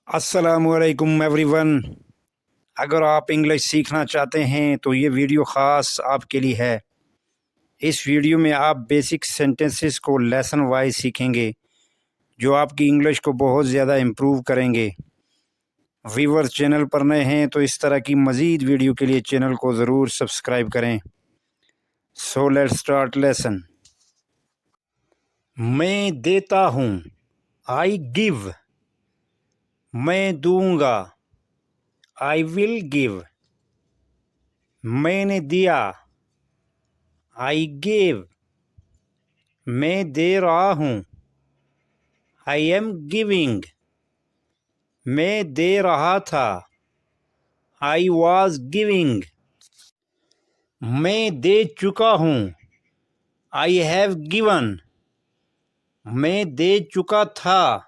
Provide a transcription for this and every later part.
अस्सलामुअलैकुम एवरीवन। अगर आप इंग्लिश सीखना चाहते हैं तो ये वीडियो ख़ास आपके लिए है। इस वीडियो में आप बेसिक सेंटेंसेस को लेसन वाइज सीखेंगे जो आपकी इंग्लिश को बहुत ज़्यादा इम्प्रूव करेंगे। व्यूअर्स चैनल पर नए हैं तो इस तरह की मज़ीद वीडियो के लिए चैनल को ज़रूर सब्सक्राइब करें। So let's start lesson. मैं देता हूँ, आई गिव। मैं दूंगा, आई विल गिव। मैंने दिया, आई गेव। मैं दे रहा हूँ, आई एम गिविंग। मैं दे रहा था, आई वॉज गिविंग। मैं दे चुका हूँ, आई हैव गिवन। मैं दे चुका था,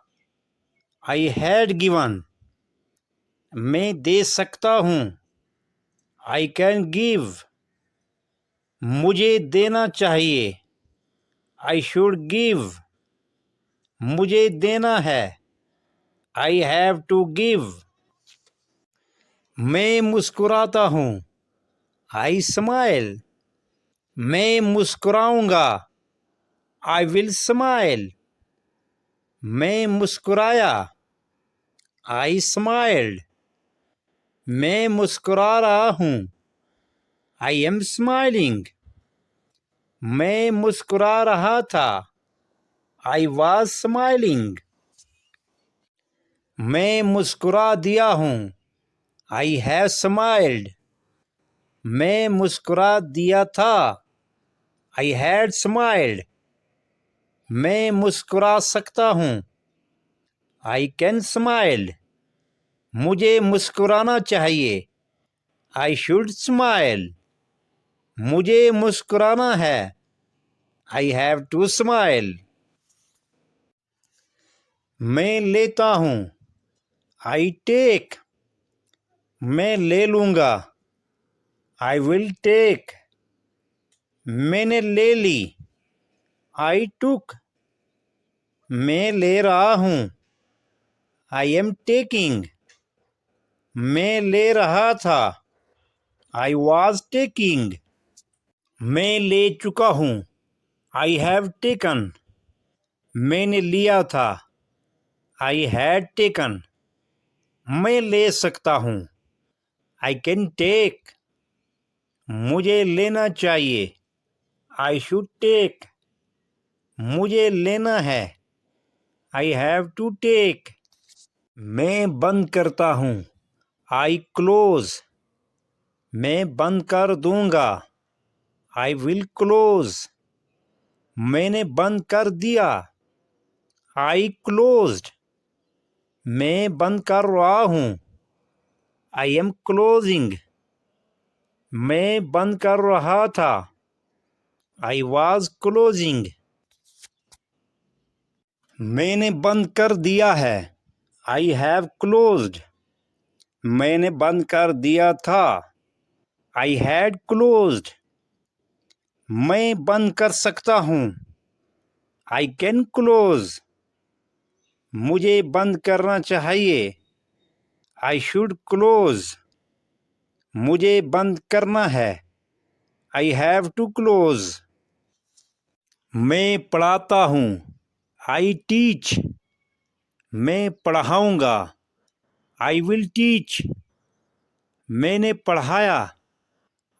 आई हैड गिवन। मैं दे सकता हूँ, आई कैन गिव। मुझे देना चाहिए, आई शुड गिव। मुझे देना है, आई हैव टू गिव। मैं मुस्कुराता हूँ, आई स्माइल। मैं मुस्कुराऊंगा, आई विल स्माइल। मैं मुस्कुराया, आई स्माइल्ड। मैं मुस्कुरा रहा हूँ, आई एम स्माइलिंग। मैं मुस्कुरा रहा था, आई वॉज स्माइलिंग। मैं मुस्कुरा दिया हूँ, आई हैव स्माइल्ड। मैं मुस्कुरा दिया था, आई हैड स्माइल्ड। मैं मुस्कुरा सकता हूँ, आई कैन स्माइल। मुझे मुस्कुराना चाहिए, आई शुड स्माइल। मुझे मुस्कुराना है, आई हैव टू स्माइल। मैं लेता हूँ, आई टेक। मैं ले लूँगा, आई विल टेक। मैंने ले ली, आई टुक। मैं ले रहा हूँ, आई एम टेकिंग। मैं ले रहा था, आई वॉज टेकिंग। मैं ले चुका हूँ, आई हैव टेकन। मैंने लिया था, आई हैड टेकन। मैं ले सकता हूँ, आई कैन टेक। मुझे लेना चाहिए, आई शुड टेक। मुझे लेना है, आई हैव टू टेक। मैं बंद करता हूँ, आई क्लोज। मैं बंद कर दूंगा, आई विल क्लोज। मैंने बंद कर दिया, आई क्लोज्ड। मैं बंद कर रहा हूँ, आई एम क्लोजिंग। मैं बंद कर रहा था, आई वॉज क्लोजिंग। मैंने बंद कर दिया है, आई हैव क्लोज्ड। मैंने बंद कर दिया था, आई हैड क्लोज्ड। मैं बंद कर सकता हूँ, आई कैन क्लोज। मुझे बंद करना चाहिए, आई शुड क्लोज। मुझे बंद करना है, आई हैव टू क्लोज। मैं पढ़ाता हूँ, आई टीच। मैं पढ़ाऊँगा, आई विल टीच। मैंने पढ़ाया,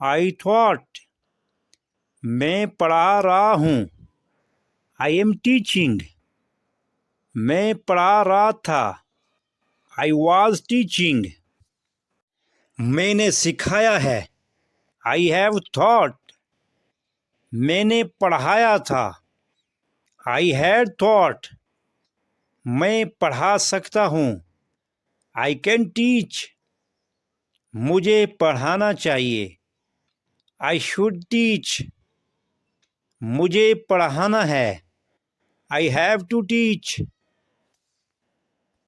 आई थॉट। मैं पढ़ा रहा हूँ, आई एम टीचिंग। मैं पढ़ा रहा था, आई वॉज टीचिंग। मैंने सिखाया है, आई हैव थॉट। मैंने पढ़ाया था, आई हैड थॉट। मैं पढ़ा सकता हूँ, आई कैन टीच। मुझे पढ़ाना चाहिए, आई शुड टीच। मुझे पढ़ाना है, आई हैव टू टीच।